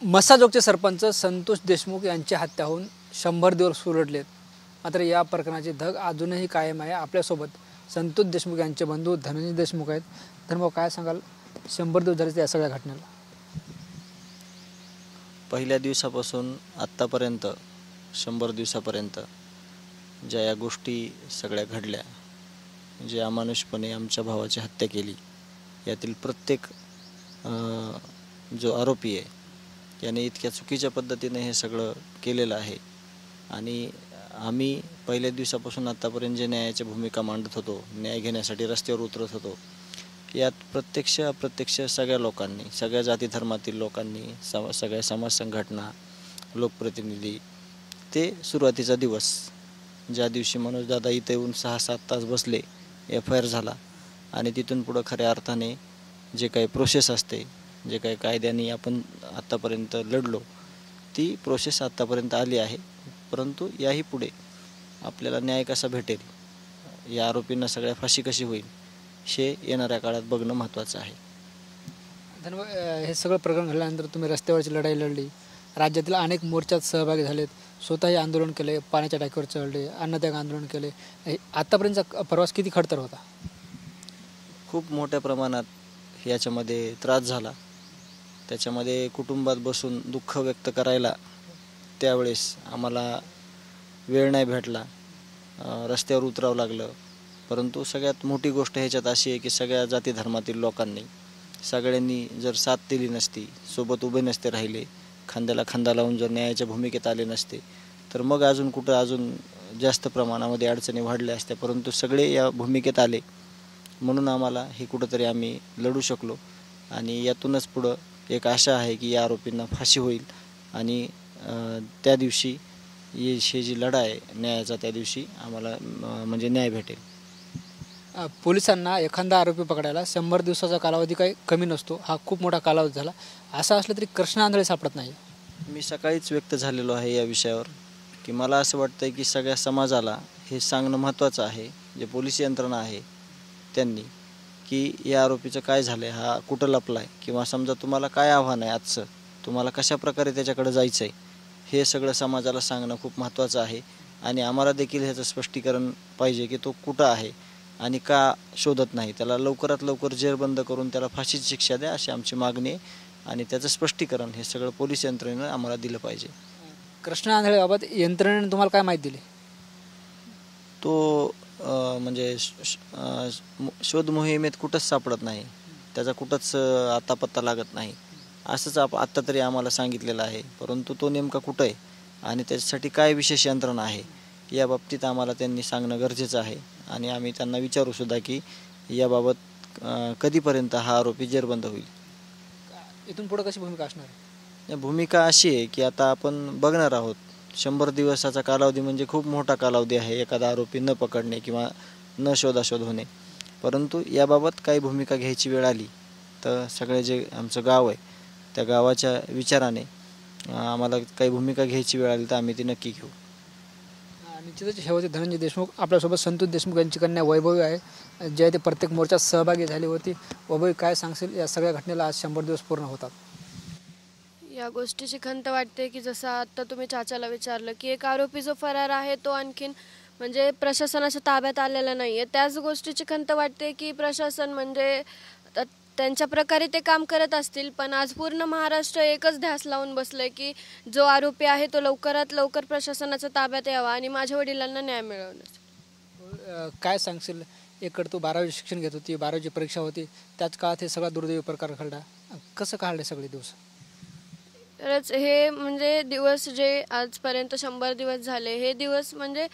मसाजोगचे सरपंच संतोष देशमुख यांची हत्या होऊन 100 दिवस उलटलेत. मात्र या प्रकरणाची धग अजूनही कायम आहे. आपल्यासोबत संतोष देशमुख यांचे बंधू धनंजय देशमुख आहेत. धनभाऊ, काय सांगाल 100 दिवस झाले या सगळ्या घटनेला? पहिल्या दिवसापासून आत्तापर्यंत 100 दिवसापर्यंत ज्या या गोष्टी सगळ्या घडल्या, जे अमानुषपणे आमच्या भावाची हत्या केली, यातील प्रत्येक जो आरोपी आहे याने इतक्या चुकीच्या पद्धतीने हे सगळं केलेलं आहे. आणि आम्ही पहिल्या दिवसापासून आत्तापर्यंत जे न्यायाची भूमिका मांडत होतो, न्याय घेण्यासाठी रस्त्यावर उतरत होतो, यात प्रत्यक्ष अप्रत्यक्ष सगळ्या लोकांनी, सगळ्या जाती धर्मातील लोकांनी, सगळ्या समाज संघटना, लोकप्रतिनिधी, ते सुरुवातीचा दिवस ज्या दिवशी मनोजदादा इथे येऊन 6-7 तास बसले, FIR झाला आणि तिथून पुढं खऱ्या अर्थाने जे काही प्रोसेस असते, जे काही कायद्याने आपण आत्तापर्यंत लढलो, ती प्रोसेस आत्तापर्यंत आली आहे. परंतु याही पुढे आपल्याला न्याय कसा भेटेल, या आरोपींना सगळ्या फाशी कशी होईल, हे येणाऱ्या काळात बघणं महत्त्वाचं आहे. धन्यवाद. हे सगळं प्रकरण घडल्यानंतर तुम्ही रस्त्यावरची लढाई लढली, राज्यातील अनेक मोर्चात सहभागी झालेत, स्वतःही आंदोलन केले, पाण्याच्या टाकीवर चढले, अन्नत्याग आंदोलन केले. आत्तापर्यंतचा प्रवास किती खडतर होता? खूप मोठ्या प्रमाणात याच्यामध्ये त्रास झाला. त्याच्यामध्ये कुटुंबात बसून दुःख व्यक्त करायला त्यावेळेस आम्हाला वेळ नाही भेटला, रस्त्यावर उतरावं लागलं. परंतु सगळ्यात मोठी गोष्ट ह्याच्यात अशी आहे की सगळ्या जाती धर्मातील लोकांनी, सगळ्यांनी जर साथ दिली नसती, सोबत उभे नसते राहिले, खांद्याला खांदा लावून जर न्यायाच्या भूमिकेत आले नसते, तर मग अजून जास्त प्रमाणामध्ये अडचणी वाढल्या असत्या. परंतु सगळे या भूमिकेत आले म्हणून आम्हाला हे कुठंतरी आम्ही लढू शकलो. आणि यातूनच पुढं एक आशा आहे की या आरोपींना फाशी होईल आणि त्या दिवशी ही जी लढा आहे न्यायाचा, त्या दिवशी आम्हाला म्हणजे न्याय भेटेल. पोलिसांना एखादा आरोपी पकडायला 100 दिवसाचा कालावधी काही कमी नसतो. हा खूप मोठा कालावधी झाला. असं असलं तरी कृष्ण आंधळे सापडत नाही. मी सकाळीच व्यक्त झालेलो आहे या विषयावर की मला असं वाटतं की सगळ्या समाजाला हे सांगणं महत्त्वाचं आहे, जे पोलीस यंत्रणा आहे त्यांनी, की या आरोपीचं काय झालं आहे, हा कुठं लपला आहे, किंवा समजा तुम्हाला काय आव्हान आहे आजचं, तुम्हाला कशा प्रकारे त्याच्याकडे जायचं आहे, हे सगळं समाजाला सांगणं खूप महत्त्वाचं आहे. आणि आम्हाला देखील ह्याचं स्पष्टीकरण पाहिजे की तो कुठं आहे आणि का शोधत नाही. त्याला लवकरात लवकर जेरबंद करून त्याला फाशीची शिक्षा द्या, अशी आमची मागणी आहे. आणि त्याचं स्पष्टीकरण हे सगळं पोलीस यंत्रणेनं आम्हाला दिलं पाहिजे. कृष्ण आंधळेबाबत यंत्रणेने तुम्हाला काय माहिती दिली? तो म्हणजे शोध मोहिमेत कुठंच सापडत नाही, त्याचा कुठंच आता पत्ता लागत नाही, असंच आत्ता तरी आम्हाला सांगितलेलं आहे. परंतु तो नेमका कुठं आहे आणि त्याच्यासाठी काय विशेष यंत्रणा आहे, या बाबतीत आम्हाला त्यांनी सांगणं गरजेचं आहे. आणि आम्ही त्यांना विचारूसुद्धा की याबाबत कधीपर्यंत हा आरोपी जेरबंद होईल. इथून पुढे कशी भूमिका असणार आहे? भूमिका अशी आहे की आता आपण बघणार आहोत. 100 दिवसाचा कालावधी म्हणजे खूप मोठा कालावधी आहे एखादा आरोपी न पकडणे किंवा न शोधाशोध होणे. परंतु याबाबत काही भूमिका घ्यायची वेळ आली तर सगळे जे आमचं गाव आहे त्या गावाच्या विचाराने आम्हाला काही भूमिका घ्यायची वेळ आली तर आम्ही ती नक्की घेऊ. निश्चितच हे होते धनंजय देशमुख. आपल्यासोबत संतोष देशमुख यांची कन्या वैभवी आहे, जे आहे ते प्रत्येक मोर्चात सहभागी झाली होती. वैभवी, काय सांगशील या सगळ्या घटनेला आज 100 दिवस पूर्ण होतात? या गोष्टीची खंत वाटते की जसं आत्ता तुम्ही चाचाला विचारलं की एक आरोपी जो फरार आहे तो आणखीन म्हणजे प्रशासनाच्या ताब्यात आलेला नाही आहे. त्याच गोष्टीची खंत वाटते की प्रशासन म्हणजे त्यांच्या प्रकारे ते काम करत असतील, पण आज पूर्ण महाराष्ट्र एकच ध्यास लावून बसलं की जो आरोपी आहे तो लवकरात लवकर प्रशासनाच्या ताब्यात यावा आणि माझ्या वडिलांना न्याय मिळवण्याचा. काय सांगशील? एककडे तू 12वी शिक्षण घेत होती, 12वीची परीक्षा होती, त्याच काळात हे सगळा दुर्दैवी प्रकार घडला. कसं काढले सगळे दिवस? तरच हे म्हणजे दिवस जे आजपर्यंत 100 दिवस झाले, हे दिवस म्हणजे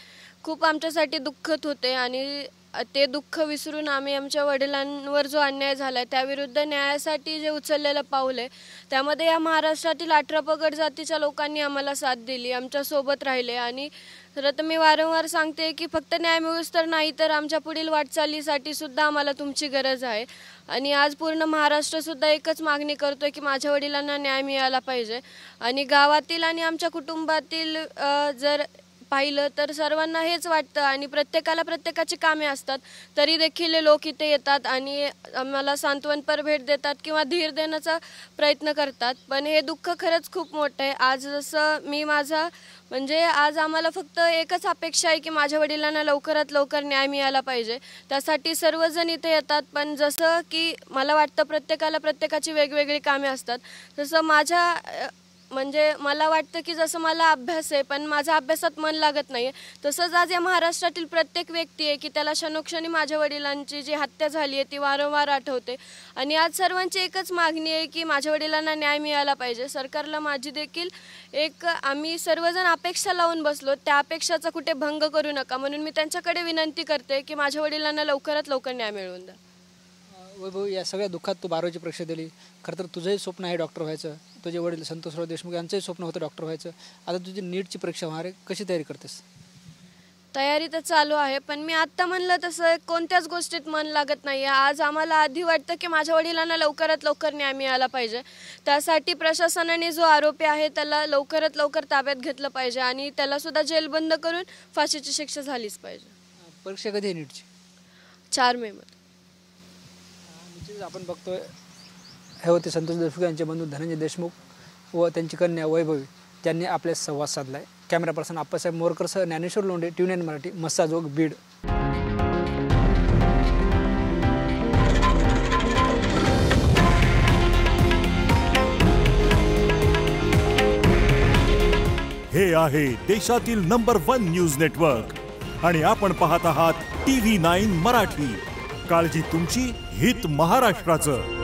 खूप आमच्यासाठी दुःखद होते. आणि ते दुःख विसरून आम्ही आमच्या वडिलांवर जो अन्याय झाला आहे त्याविरुद्ध न्यायासाठी जे उचललेलं पाऊल आहे त्यामध्ये या महाराष्ट्रातील 18 पगड जातीच्या लोकांनी आम्हाला साथ दिली, आमच्यासोबत राहिले. आणि तर आता मी वारंवार सांगते की फक्त न्याय मिळूच तर नाही तर आमच्या पुढील वाटचालीसाठी सुद्धा आम्हाला तुमची गरज आहे. आणि आज पूर्ण महाराष्ट्रसुद्धा एकच मागणी करतोय की माझ्या वडिलांना न्याय मिळाला पाहिजे. आणि गावातील आणि आमच्या कुटुंबातील जर पाहिलं तर सर्वांना हेच वाटतं आणि प्रत्येकाला प्रत्येकाची कामे असतात, तरी देखील लोक इथे येतात आणि आम्हाला सांत्वनपर भेट देतात किंवा धीर देण्याचा प्रयत्न करतात. पण हे दुःख खरंच खूप मोठं आहे. आज जसं मी माझा म्हणजे आज आम्हाला फक्त एकच अपेक्षा आहे की माझ्या वडिलांना लवकरात लवकर न्याय मिळाला पाहिजे. त्यासाठी सर्वजण इथे येतात, पण जसं की मला वाटतं प्रत्येकाला प्रत्येकाची वेगवेगळी कामे असतात. तसं म्हणजे मला वाटतं की जसं मला अभ्यास आहे पण माझ्या अभ्यासात मन लागत नाही आहे, तसंच आज या महाराष्ट्रातील प्रत्येक व्यक्ती आहे की त्याला क्षणोक्षणी माझ्या वडिलांची जी हत्या झाली आहे ती वारंवार आठवते. आणि आज सर्वांची एकच मागणी आहे की माझ्या वडिलांना न्याय मिळाला पाहिजे. सरकारला माझी देखील आम्ही सर्वजण अपेक्षा लावून बसलो, त्या अपेक्षाचा कुठे भंग करू नका म्हणून मी त्यांच्याकडे विनंती करते की माझ्या वडिलांना लवकरात लवकर न्याय मिळवून द्या. वैभव, या सगळ्या दुःखात तू 12वीची परीक्षा दिली. खरं तर तुझंही स्वप्न आहे डॉक्टर व्हायचं. तुझे वडील संतोषराव देशमुख यांचंही स्वप्न होतं डॉक्टर व्हायचं. आता तुझी नीटची परीक्षा होणार आहे, कशी तयारी करतेस? तयारी तर चालू आहे, पण मी आत्ता म्हणलं तसं कोणत्याच गोष्टीत मन लागत नाही आहे. आज आम्हाला आधी वाटतं की माझ्या वडिलांना लवकरात लवकर न्याय मिळाला पाहिजे. त्यासाठी प्रशासनाने जो आरोपी आहे त्याला लवकरात लवकर ताब्यात घेतलं पाहिजे आणि त्यालासुद्धा जेलबंद करून फाशीची शिक्षा झालीच पाहिजे. परीक्षा कधी आहे नीटची? 4 मेमध्ये. निश्चितच आपण बघतोय हे होते संतोष देशमुख यांचे बंधू धनंजय देशमुख व त्यांची कन्या वैभवी, ज्यांनी आपल्या संवाद साधलाय. कॅमेरा पर्सन आप्पासाहेब मोरकरसह ज्ञानेश्वर लोंढे, TVN मराठी, मस्साजोग, बीड. हे आहे देशातील नंबर 1 न्यूज नेटवर्क आणि आपण पाहत आहात TV9 मराठी. काळजी तुमची, हित महाराष्ट्राचं.